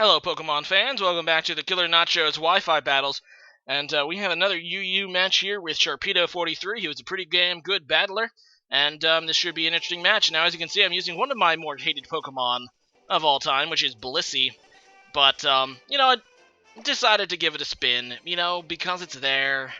Hello, Pokemon fans. Welcome back to the TheKillerNacho's Wi-Fi battles. And we have another UU match here with Sharpedo43. He was a pretty damn good battler. And this should be an interesting match. Now, as you can see, I'm using one of my more hated Pokemon of all time, which is Blissey. But, I decided to give it a spin, because it's there.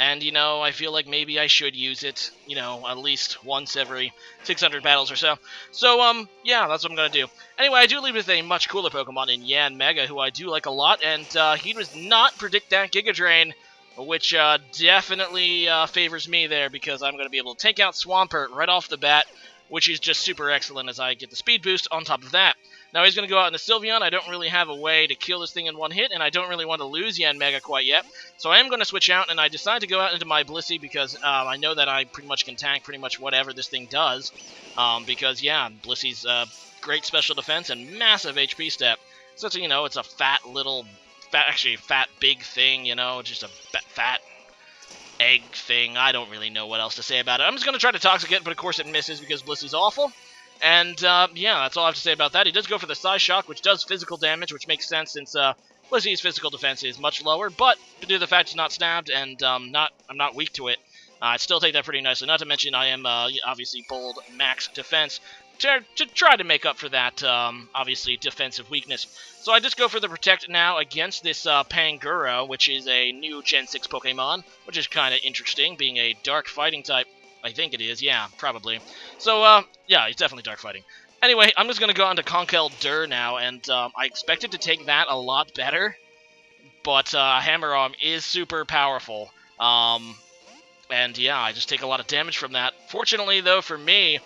And, I feel like maybe I should use it, at least once every 600 battles or so. So, yeah, that's what I'm going to do. Anyway, I do leave with a much cooler Pokemon in Yanmega, who I do like a lot, and he does not predict that Giga Drain, which definitely favors me there, because I'm going to be able to take out Swampert right off the bat, which is just super excellent as I get the speed boost on top of that. Now he's going to go out into Sylveon. I don't really have a way to kill this thing in one hit, and I don't really want to lose Yanmega quite yet. So I am going to switch out, and I decide to go out into my Blissey because I know that I pretty much can tank pretty much whatever this thing does. Because, yeah, Blissey's great special defense and massive HP step. So, it's a fat big thing, just a fat egg thing. I don't really know what else to say about it. I'm just going to try to Toxic it, but of course it misses because Blissey's awful. And, yeah, that's all I have to say about that. He does go for the Psy Shock, which does physical damage, which makes sense since Blissey's physical defense is much lower, but due to the fact he's not stabbed and I'm not weak to it, I still take that pretty nicely. Not to mention I am, obviously, bold max defense to try to make up for that, obviously, defensive weakness. So I just go for the Protect now against this Panguro, which is a new Gen 6 Pokemon, which is kind of interesting, being a dark fighting type. I think it is, yeah, probably. So, yeah, he's definitely dark fighting. Anyway, I'm just going to go on to Conkeldurr now, and I expected to take that a lot better, but Hammer Arm is super powerful. And yeah, I just take a lot of damage from that. Fortunately, though, for me,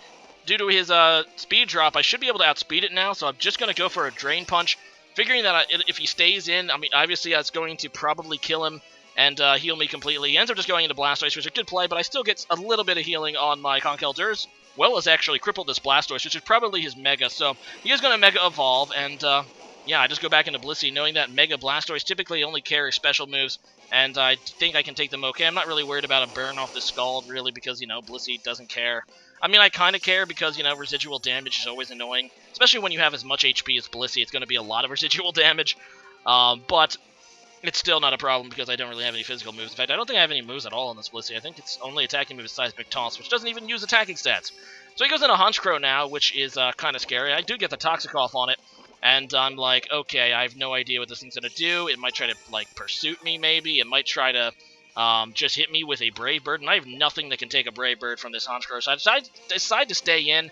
due to his speed drop, I should be able to outspeed it now, so I'm just going to go for a Drain Punch, figuring that if he stays in, I mean, obviously that's going to probably kill him and heal me completely. He ends up just going into Blastoise, which is a good play, but I still get a little bit of healing on my Conkeldurrs, well as actually crippled this Blastoise, which is probably his Mega, so he is going to Mega Evolve, and yeah, I just go back into Blissey, knowing that Mega Blastoise typically only carries special moves, and I think I can take them okay. I'm not really worried about a burn off the Scald, really, because, Blissey doesn't care. I mean, I kind of care because, residual damage is always annoying, especially when you have as much HP as Blissey. It's going to be a lot of residual damage, but it's still not a problem because I don't really have any physical moves. In fact, I don't think I have any moves at all in this Blissey. I think its only attacking move is Seismic Toss, which doesn't even use attacking stats. So he goes into Honchkrow now, which is kind of scary. I do get the Toxic off on it, and I'm like, okay, I have no idea what this thing's going to do. It might try to, pursuit me, maybe. It might try to just hit me with a Brave Bird, and I have nothing that can take a Brave Bird from this Honchkrow. So I decide to stay in,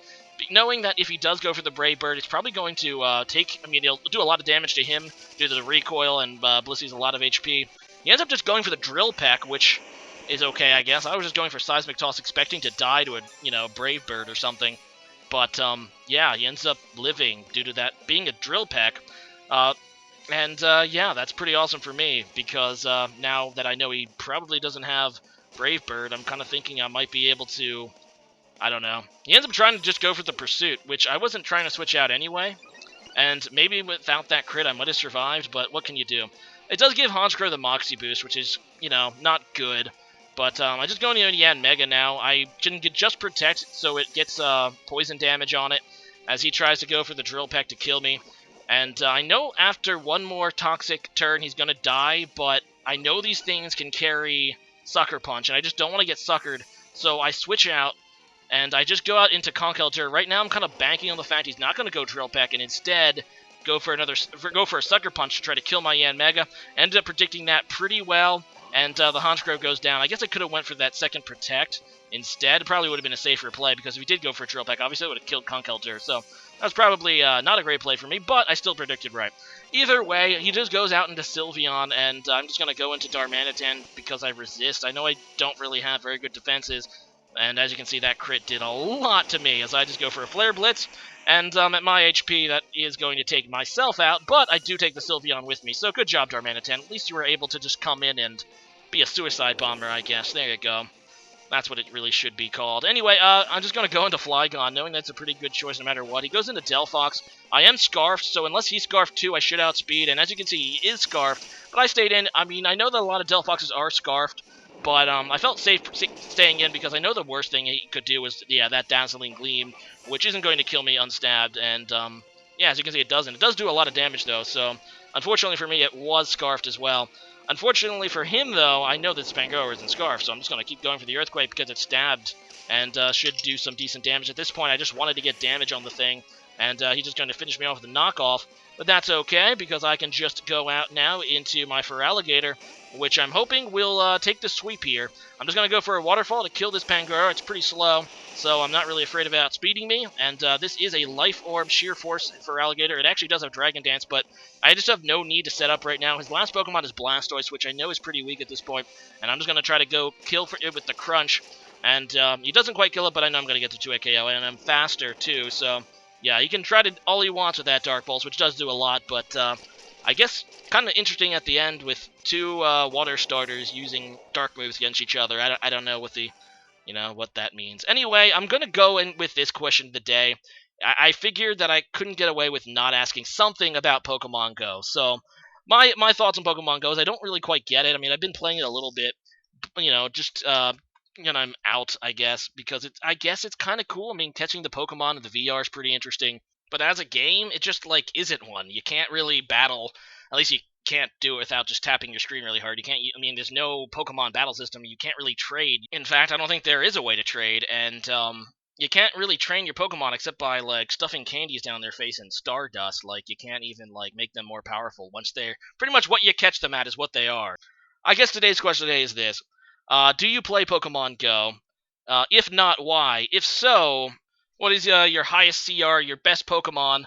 knowing that if he does go for the Brave Bird, it's probably going to he'll do a lot of damage to him due to the recoil, and Blissey's a lot of HP. He ends up just going for the Drill Peck, which is okay, I guess. I was just going for Seismic Toss, expecting to die to a, Brave Bird or something. But, yeah, he ends up living due to that being a Drill Peck. Yeah, that's pretty awesome for me, because now that I know he probably doesn't have Brave Bird, I'm kind of thinking I might be able to, I don't know. He ends up trying to just go for the Pursuit, which I wasn't trying to switch out anyway. And maybe without that crit, I might have survived, but what can you do? It does give Honchkrow the Moxie boost, which is, not good. But I just go into Yanmega now. I can just Protect, so it gets poison damage on it, as he tries to go for the Drill Peck to kill me. And I know after one more Toxic turn, he's going to die, but I know these things can carry Sucker Punch, and I just don't want to get suckered. So I switch out, and I just go out into Conkeldurr. Right now I'm kind of banking on the fact he's not going to go Drill Peck, and instead go for a Sucker Punch to try to kill my Yanmega. Ended up predicting that pretty well, and the Honchkrow goes down. I guess I could have went for that second Protect instead. It probably would have been a safer play, because if he did go for a Drill Peck, obviously it would have killed Conkeldurr. So that was probably not a great play for me, but I still predicted right. Either way, he just goes out into Sylveon, and I'm just going to go into Darmanitan because I resist. I know I don't really have very good defenses, and as you can see, that crit did a lot to me, as I just go for a Flare Blitz, and at my HP, that is going to take myself out, but I do take the Sylveon with me, so good job, Darmanitan. At least you were able to just come in and be a suicide bomber, I guess. There you go. That's what it really should be called. Anyway, I'm just going to go into Flygon, knowing that's a pretty good choice no matter what. He goes into Delphox. I am Scarfed, so unless he's Scarfed too, I should outspeed, and as you can see, he is Scarfed, but I stayed in. I mean, I know that a lot of Delphoxes are Scarfed, but I felt safe staying in because I know the worst thing he could do is, yeah, that Dazzling Gleam, which isn't going to kill me unstabbed, and Yeah, as you can see, it doesn't. It does do a lot of damage, though, so unfortunately for me, it was Scarfed as well. Unfortunately for him, though, I know that Spangower isn't Scarfed, so I'm just going to keep going for the Earthquake because it's stabbed and should do some decent damage. At this point, I just wanted to get damage on the thing, and he's just going to finish me off with a knockoff. But that's okay, because I can just go out now into my Feraligatr, which I'm hoping will take the sweep here. I'm just going to go for a Waterfall to kill this Pangour. It's pretty slow, so I'm not really afraid of outspeeding me. And this is a Life Orb Sheer Force Feraligatr. It actually does have Dragon Dance, but I just have no need to set up right now. His last Pokemon is Blastoise, which I know is pretty weak at this point, and I'm just going to try to go kill for it with the Crunch. And he doesn't quite kill it, but I know I'm going to get to 2-hit KO, and I'm faster too, so yeah, he can try to all he wants with that Dark Pulse, which does do a lot, but I guess kind of interesting at the end with two water starters using dark moves against each other. I don't know what the, what that means. Anyway, I'm going to go in with this question of the day. I figured that I couldn't get away with not asking something about Pokemon Go. So my thoughts on Pokemon Go is I don't really quite get it. I mean, I've been playing it a little bit, just I'm out, I guess, because I guess it's kind of cool. I mean, catching the Pokemon in the VR is pretty interesting, but as a game, it just isn't one. You can't really battle. At least you can't do it without just tapping your screen really hard. You can't. I mean, there's no Pokemon battle system. You can't really trade. In fact, I don't think there is a way to trade, and you can't really train your Pokemon except by stuffing candies down their face and Stardust. You can't even make them more powerful. Once they're pretty much what you catch them at is what they are. I guess today's question today is this. Do you play Pokemon Go? If not, why? If so, what is your highest CR, your best Pokemon,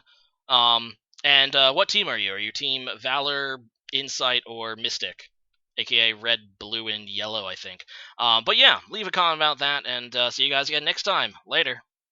and what team are you? Are you Team Valor, Insight, or Mystic? AKA Red, Blue, and Yellow, I think. But yeah, leave a comment about that, and see you guys again next time. Later.